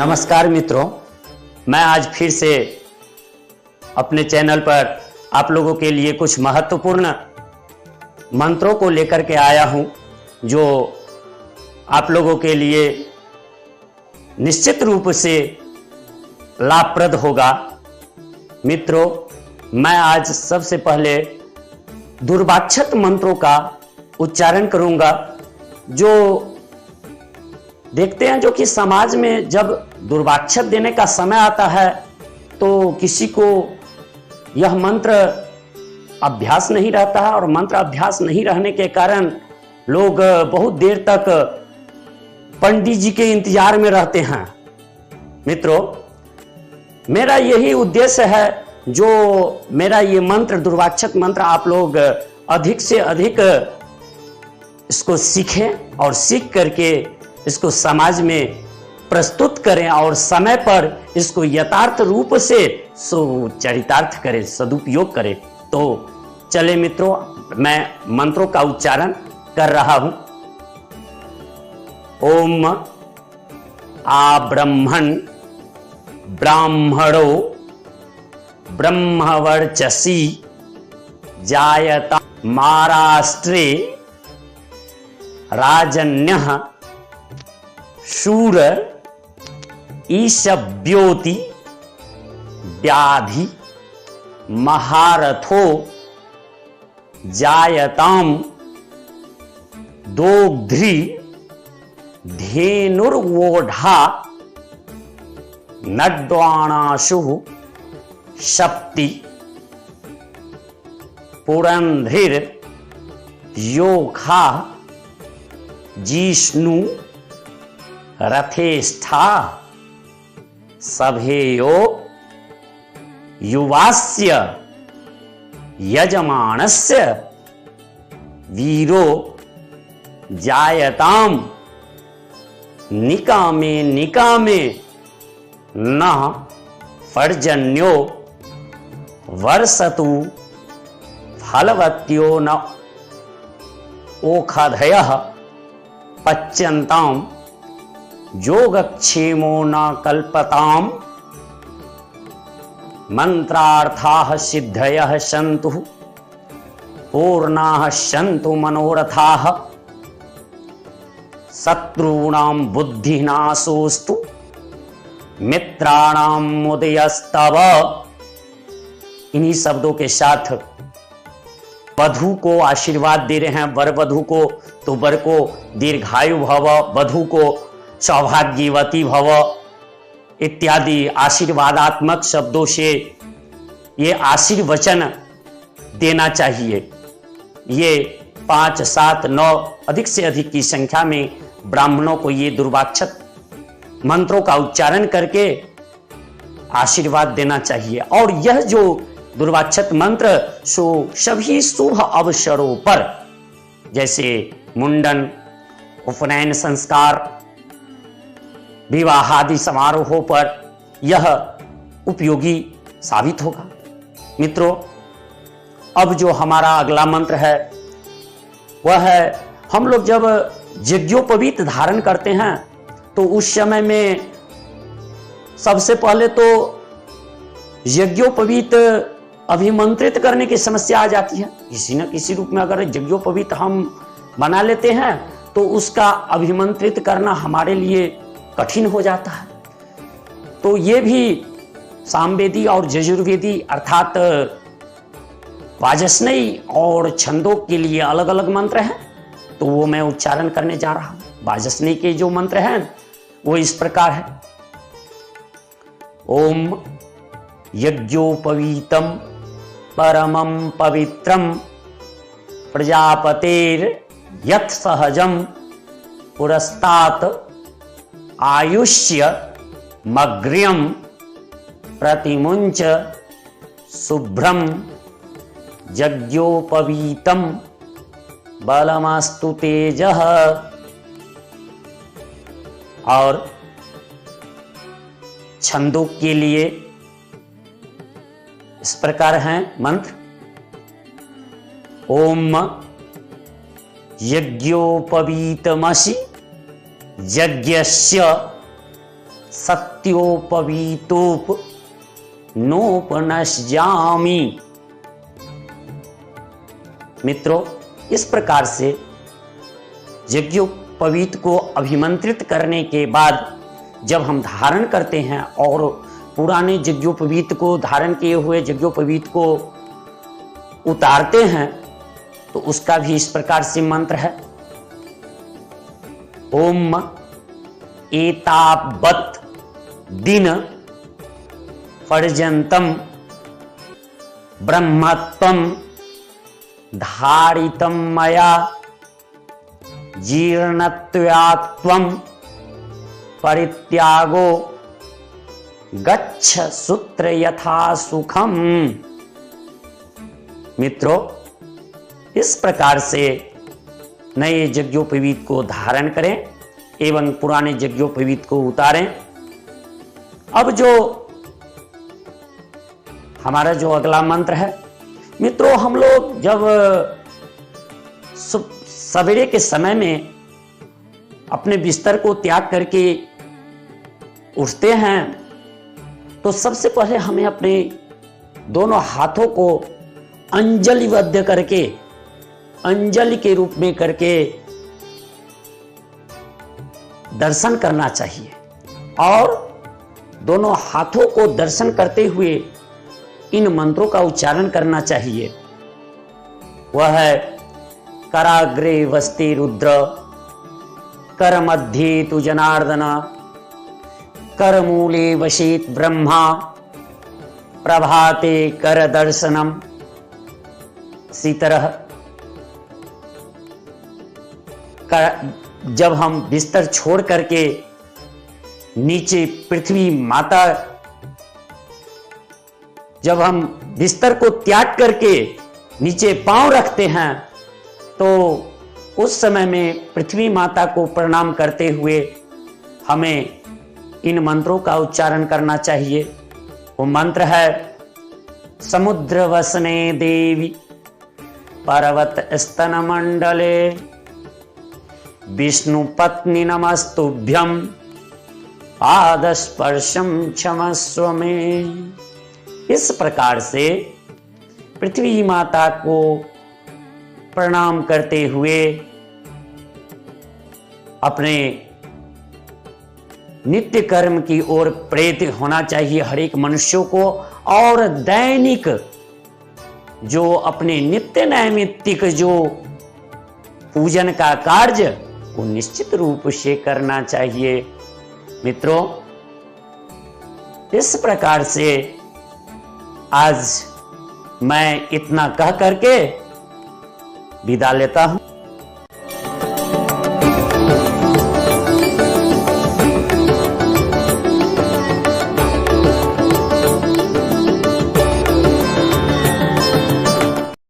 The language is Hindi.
नमस्कार मित्रों, मैं आज फिर से अपने चैनल पर आप लोगों के लिए कुछ महत्वपूर्ण मंत्रों को लेकर के आया हूं, जो आप लोगों के लिए निश्चित रूप से लाभप्रद होगा। मित्रों, मैं आज सबसे पहले दुर्वाक्षत मंत्रों का उच्चारण करूंगा। जो देखते हैं जो कि समाज में जब दुर्वाक्षत देने का समय आता है तो किसी को यह मंत्र अभ्यास नहीं रहता है, और मंत्र अभ्यास नहीं रहने के कारण लोग बहुत देर तक पंडित जी के इंतजार में रहते हैं। मित्रों, मेरा यही उद्देश्य है, जो मेरा ये मंत्र दुर्वाक्षत मंत्र आप लोग अधिक से अधिक इसको सीखें और सीख करके इसको समाज में प्रस्तुत करें और समय पर इसको यथार्थ रूप से चरितार्थ करें, सदुपयोग करें। तो चले मित्रों, मैं मंत्रों का उच्चारण कर रहा हूं। ओम आ ब्रह्मण ब्राह्मणो ब्रह्मवर्चसी जायता महाराष्ट्रे राजन्यः शूर ईशव्योति व्याधि महारथो जायताम दोग्ध्री धेनुर्वोढ़ा नड्वाणाशु शक्ति पुरंधिर योखा जिष्णु रथेष्ठा सभेयो युवास्य यजमानस्य वीरो जायताम निकामे निकामे न पर्जन्यो वर्षतु फलवत्यो न ओखधयः पच्यन्ताम योगक्षेमो न कल्पताम मंत्रार्थाः सिद्धयः सन्तु पूर्णाः सन्तु मनोरथाः शत्रूणां बुद्धिनाशोस्तु मित्राणां मुदयस्तव। इन्हीं शब्दों के साथ वधू को आशीर्वाद दे रहे हैं। वर वधू को तो वर को दीर्घायु भव, वधू को सौभाग्यवती भव इत्यादि आशीर्वादात्मक शब्दों से ये आशीर्वचन देना चाहिए। ये 5, 7, 9 अधिक से अधिक की संख्या में ब्राह्मणों को ये दुर्वाक्षत मंत्रों का उच्चारण करके आशीर्वाद देना चाहिए। और यह जो दुर्वाक्षत मंत्र सभी शुभ अवसरों पर, जैसे मुंडन, उपनयन संस्कार, विवाह आदि समारोहों पर यह उपयोगी साबित होगा। मित्रों, अब जो हमारा अगला मंत्र है वह है, हम लोग जब यज्ञोपवीत धारण करते हैं तो उस समय में सबसे पहले तो यज्ञोपवीत अभिमंत्रित करने की समस्या आ जाती है। किसी न किसी रूप में अगर यज्ञोपवीत हम बना लेते हैं तो उसका अभिमंत्रित करना हमारे लिए कठिन हो जाता है। तो ये भी सामवेदी और यजुर्वेदी अर्थात वाजस्नेयी और छंदों के लिए अलग अलग मंत्र हैं, तो वो मैं उच्चारण करने जा रहा हूं। वाजस्नेयी के जो मंत्र हैं वो इस प्रकार है। ओम यज्ञोपवीतम परमं पवित्रम प्रजापतेर यत् सहजम पुरस्तात आयुष्य मग्र्यम प्रतिमुंच शुभ्रम यज्ञोपवीतम बलमस्तु तेजः। और छंदों के लिए इस प्रकार हैं मंत्र। ओम यज्ञोपवीतमसि यज्ञस्य सत्योपवीतोप नोपनश्यामि। मित्रों, इस प्रकार से यज्ञोपवीत को अभिमंत्रित करने के बाद जब हम धारण करते हैं और पुराने यज्ञोपवीत को धारण किए हुए यज्ञोपवीत को उतारते हैं तो उसका भी इस प्रकार से मंत्र है। ओम एतावत् दिन पर्यंतम ब्रह्मत्वं धारितं मया जीर्णत्वात्वं परित्यागो गच्छ सूत्र यथा सुखम। मित्रों, इस प्रकार से नए यज्ञोपवीत को धारण करें एवं पुराने यज्ञोपवीत को उतारें। अब जो हमारा जो अगला मंत्र है, मित्रों, हम लोग जब सवेरे के समय में अपने बिस्तर को त्याग करके उठते हैं तो सबसे पहले हमें अपने दोनों हाथों को अंजलिबद्ध करके, अंजलि के रूप में करके दर्शन करना चाहिए और दोनों हाथों को दर्शन करते हुए इन मंत्रों का उच्चारण करना चाहिए। वह है कराग्रे वस्ति रुद्र, कर मध्ये तु जनार्दन, कर मूले वशीत ब्रह्मा, प्रभाते कर दर्शनम। इसी तरह जब हम बिस्तर छोड़ करके नीचे पृथ्वी माता, जब हम बिस्तर को त्याग करके नीचे पांव रखते हैं तो उस समय में पृथ्वी माता को प्रणाम करते हुए हमें इन मंत्रों का उच्चारण करना चाहिए। वो मंत्र है समुद्र वसने देवी पर्वत स्तन मंडले विष्णु पत्नी नमस्तुभ्यम पादस्पर्शम क्षमस्व में। इस प्रकार से पृथ्वी माता को प्रणाम करते हुए अपने नित्य कर्म की ओर प्रेरित होना चाहिए हर एक मनुष्यों को, और दैनिक जो अपने नित्य नैमित्तिक जो पूजन का कार्य वो निश्चित रूप से करना चाहिए। मित्रों, इस प्रकार से आज मैं इतना कह करके विदा लेता हूं।